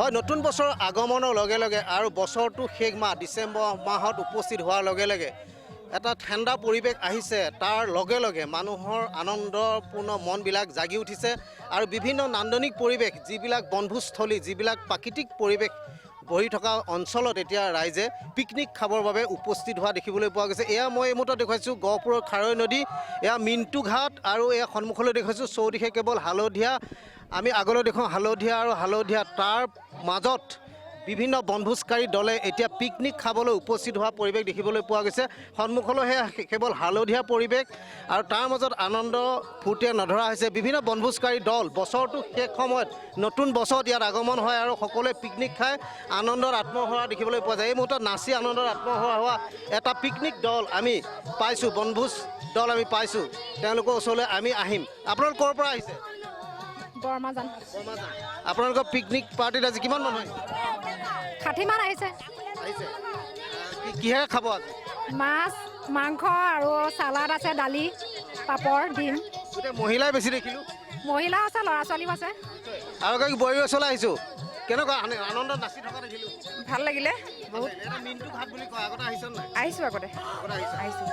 হয় নতুন বছৰৰ আগমনৰ লগে লগে আৰু বছৰটো শেষ মাহ ডিচেম্বৰ মাহত উপস্থিত হোৱাৰ লগে লগে এটা ঠাণ্ডা পৰিৱেশ আহিছে তাৰ লগে লগে মানুহৰ আনন্দপূৰ্ণ মনবিলাক জাগি উঠিছে আৰু বিভিন্ন নান্দনিক পৰিৱেশ যিবিলাক বনভোজস্থলী যিবিলাক প্ৰাকৃতিক পৰিৱেশ বহি থকা অঞ্চলত এতিয়া ৰাইজে পিকনিক খাবৰ বাবে উপস্থিত হোৱা দেখিবলৈ পোৱা গৈছে। এয়া মই এই মুহূৰ্তত দেখুৱাইছোঁ গহপুৰৰ খাৰৈ নদী, এয়া মিণ্টু ঘাট আৰু এয়া সন্মুখলৈ দেখুৱাইছোঁ চৌদিশে কেৱল হালধীয়া। আমি আগলৈ দেখোঁ হালধীয়া আৰু হালধীয়া, তাৰ মাজত বিভিন্ন বনভোজকাৰী দলে এতিয়া পিকনিক খাবলৈ উপস্থিত হোৱা পৰিৱেশ দেখিবলৈ পোৱা গৈছে। সন্মুখলৈ সেয়া কেৱল হালধীয়া পৰিৱেশ আৰু তাৰ মাজত আনন্দ ফূৰ্তিৰে নধৰা হৈছে। বিভিন্ন বনভোজকাৰী দল বছৰটো শেষ সময়ত নতুন বছৰত ইয়াত আগমন হয় আৰু সকলোৱে পিকনিক খাই আনন্দত আত্মহৰা দেখিবলৈ পোৱা যায়। এই মুহূৰ্তত নাচি আনন্দত আত্মহৰা হোৱা এটা পিকনিক দল আমি পাইছোঁ, বনভোজ দল আমি পাইছোঁ। তেওঁলোকৰ ওচৰলৈ আমি আহিম। আপোনালোক ক'ৰ পৰা আহিছে? বৰমাজান। আপোনালোকৰ পিকনিক পাৰ্টিত আজি কিমান মানুহ আহিছে? 60 মান আহিছে। কিহেৰে খাব আজি? মাছ, মাংস আৰু চালাড আছে, দালি, পাপৰ, ডিম। গোটেই মহিলাই বেছি দেখিলোঁ। মহিলা আছে, ল'ৰা ছোৱালীও আছে। আৰু এগৰাকী বোৱাৰী ওচৰলৈ আহিছোঁ। কেনেকুৱা আনন্দত নাচি থকা দেখিলোঁ? ভাল লাগিলে বহুত। এটা মিণ্টু ঘাট বুলি কয়, আগতে আহিছে নাই? আহিছোঁ আগতে আহিছোঁ।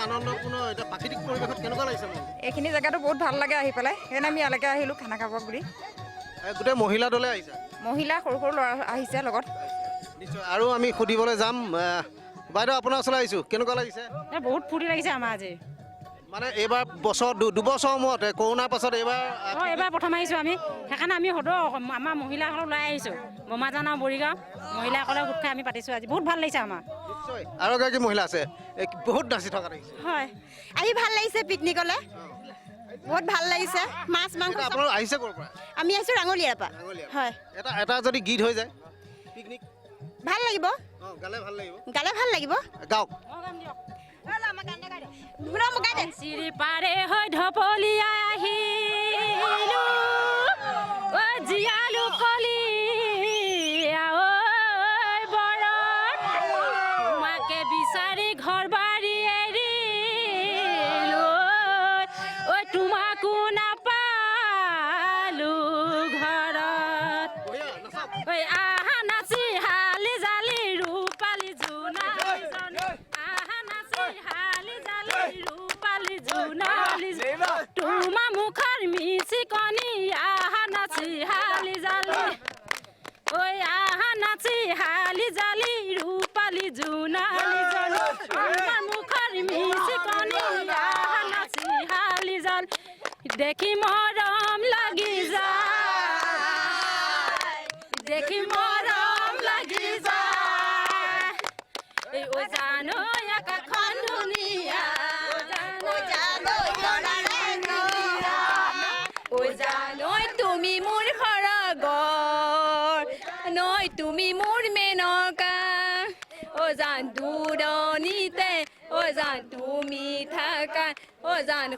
আনন্দপূৰ্ণ এটা প্ৰাকৃতিক পৰিৱেশত কেনেকুৱা লাগিছে মানে? এইখিনি জেগাটো বহুত ভাল লাগে আহি পেলাই, সেইকাৰণে আমি ইয়ালৈকে আহিলোঁ খানা খাব বুলি। গোটেই মহিলা দলে আহিছে? মহিলা সৰু সৰু ল'ৰা আহিছে লগত। নিশ্চয়। আৰু আমি সুধিবলৈ যাম। বাইদেউ আপোনাৰ ওচৰলৈ আহিছোঁ, কেনেকুৱা লাগিছে? বহুত ফূৰ্তি লাগিছে আমাৰ আজি। মানে এইবাৰ বছৰ দুবছৰৰ মূৰত কৰোণাৰ পাছত এইবাৰ প্ৰথম আহিছোঁ আমি, সেইকাৰণে আমি সদৌ আমাৰ মহিলাসকলক লৈ আহিছোঁ। বমাজান আৰু বৰিগাঁও মহিলাসকলে গোট খাই আমি পাতিছোঁ আজি। বহুত ভাল লাগিছে আমাৰ। নিশ্চয়। আৰু এগৰাকী মহিলা আছে, বহুত নাচি থকা দেখিছোঁ। হয়, আহি ভাল লাগিছে পিকনিকলৈ, বহুত ভাল লাগিছে। মাছ মাংস আপোনালোক আহিছে ক'ৰ পৰা? আমি আহিছোঁ ৰাঙলীয়াৰ পৰা। হয়, এটা যদি গীত হৈ যায় পিকনিক ভাল লাগিব, গালে ভাল লাগিব। গালে ভাল লাগিব। গাওক। চিৰি পাৰে হৈ ঢপলিয়াই আহিলোঁ, জীয়ালো কলিয়া ঐ বৰত, তোমাকে বিচাৰি ঘৰ বাৰী এৰিলোঁ, ঐ তোমাকো নাপালোঁ ঘৰত, ঐ আহা নাচি হালি জালি ৰূপালী জোনালীজন, আহা নাচি হালি জালি ৰূপালী জোনালী, তোমাৰ মুখৰ মিচিকনি আহা নাচি হালি জালি, ঐ আহা নাচি হালি জালি ৰূপালী জোনালীজন, তোমাৰ মুখৰ মিচিকনি আহা নাচি হালি জালি, দেখি মৰম লাগি যায়, দেখি মৰম লাগি যায়, এই ঐ জানো আকাশখন ধুনীয়া, ঐ জানৈ তুমি মোৰ সৰগৰ, নৈ তুমি মোৰ মেনকা, ঐ জান দূৰণিতে, ঐ জান তুমি থাকা, ঐ জান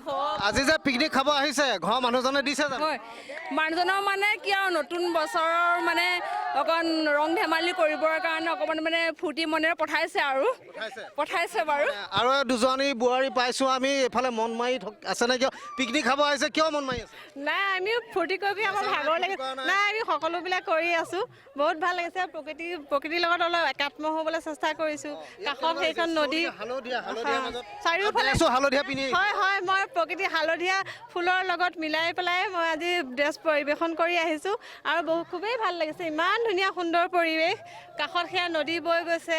আজি যে পিকনিক খাব আহিছে, ঘৰৰ মানুহজনে দিছে জানো? হয়, মানুহজনৰ মানে কি আৰু নতুন বছৰৰ মানে অকণ ৰং ধেমালি কৰিবৰ কাৰণে অকণমান মানে ফূৰ্তি মনেৰে পঠাইছে বাৰু। আৰু দুজনী বোৱাৰী পাইছোঁ আমি, এইফালে মন মাৰি আছে নে কিয়? পিকনিক খাব আহিছে, কিয় মন মাৰি আছে? নাই, আমি ফূৰ্তি কৰি আমাৰ ভাগৰ লাগে। নাই, আমি সকলোবিলাক কৰি আছোঁ, বহুত ভাল লাগিছে। প্ৰকৃতিৰ লগত অলপ একাত্ম হ'বলৈ চেষ্টা কৰিছোঁ। কাষত সেইখন নদী, চাৰিওফালে হালধীয়া পিন্ধি। হয়, মই প্ৰকৃতি হালধীয়া ফুলৰ লগত মিলাই পেলাই মই আজি ড্ৰেছ পৰিৱেশন কৰি আহিছোঁ আৰু খুবেই ভাল লাগিছে। ইমান ধুনীয়া সুন্দৰ পৰিৱেশ, কাষত সেয়া নদী বৈ গৈছে,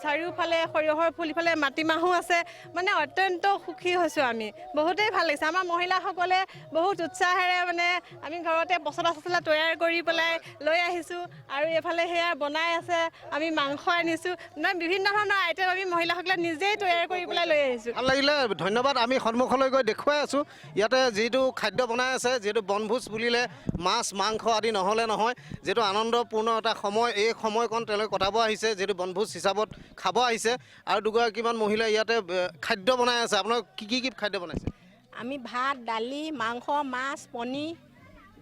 চাৰিওফালে সৰিয়হৰ ফুল, ইফালে মাটিমাহো আছে, মানে অত্যন্ত সুখী হৈছোঁ আমি। বহুতেই ভাল লাগিছে। আমাৰ মহিলাসকলে বহুত উৎসাহেৰে মানে আমি ঘৰতে পচলা চচলা তৈয়াৰ কৰি পেলাই লৈ আহিছোঁ আৰু এইফালে সেয়া বনাই আছে, আমি মাংস আনিছোঁ, মানে বিভিন্ন ধৰণৰ আইটেম আমি মহিলাসকলে নিজেই তৈয়াৰ কৰি পেলাই লৈ আহিছোঁ। ভাল লাগিলে, ধন্যবাদ। আমি সন্মুখলৈ গৈ দেখুৱাই আছোঁ ইয়াতে যিটো খাদ্য বনাই আছে, যিহেতু বনভোজ বুলিলে মাছ মাংস আদি নহ'লে নহয়, যিহেতু আনন্দপূৰ্ণ এটা সময়, এই সময়কণ তেওঁলোকে কটাব আহিছে, যিহেতু বনভোজ হিচাপত খাব আহিছে। আৰু দুগৰাকীমান মহিলাই ইয়াতে খাদ্য বনাই আছে। আপোনালোক কি খাদ্য বনাইছে? আমি ভাত, দালি, মাংস, মাছ, পনীৰ,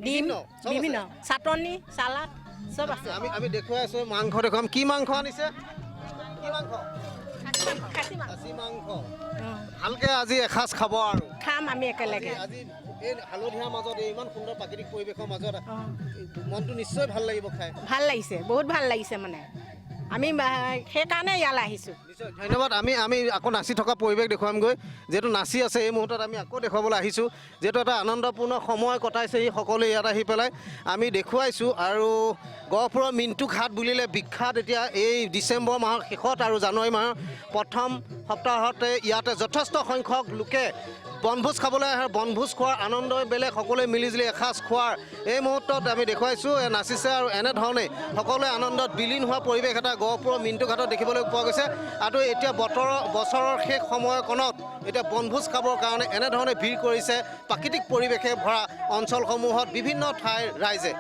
ডিম, বিভিন্ন চাটনি, চালাড চব আছে। আমি দেখুৱাই আছোঁ, মাংস দেখুৱাম। কি মাংস আনিছে? কি মাংস? খাচী মাংস। খাচী মাংস। ভালকৈ আজি এসাঁজ খাব আৰু খাম আমি একেলগে। আজি এই হালধীয়াৰ মাজত এই ইমান সুন্দৰ প্ৰাকৃতিক পৰিৱেশৰ মাজত অঁ মনটো নিশ্চয় ভাল লাগিব খাই। ভাল লাগিছে, বহুত ভাল লাগিছে মানে আমি সেইকাৰণে ইয়ালৈ আহিছোঁ। নিশ্চয় ধন্যবাদ। আমি আকৌ নাচি থকা পৰিৱেশ দেখুৱামগৈ, যিহেতু নাচি আছে এই মুহূৰ্তত আমি আকৌ দেখুৱাবলৈ আহিছোঁ, যিহেতু এটা আনন্দপূৰ্ণ সময় কটাইছে এই সকলোৱে ইয়াত আহি পেলাই আমি দেখুৱাইছোঁ। আৰু গহপুৰৰ মিণ্টু ঘাট বুলিলে বিখ্যাত এতিয়া এই ডিচেম্বৰ মাহৰ শেষত আৰু জানুৱাৰী মাহৰ প্ৰথম সপ্তাহতে ইয়াতে যথেষ্ট সংখ্যক লোকে বনভোজ খাবলৈ আহে। বনভোজ খোৱাৰ আনন্দই বেলেগ, সকলোৱে মিলিজুলি এসাঁজ খোৱাৰ এই মুহূৰ্তত আমি দেখুৱাইছোঁ নাচিছে আৰু এনেধৰণে সকলোৱে আনন্দত বিলীন হোৱা পৰিৱেশ এটা গহপুৰৰ মিণ্টু ঘাটত দেখিবলৈ পোৱা গৈছে। আৰু এতিয়া বছৰৰ শেষ সময়কণত এতিয়া বনভোজ খাবৰ কাৰণে এনেধৰণে ভিৰ কৰিছে প্ৰাকৃতিক পৰিৱেশে ভৰা অঞ্চলসমূহত বিভিন্ন ঠাইৰ ৰাইজে।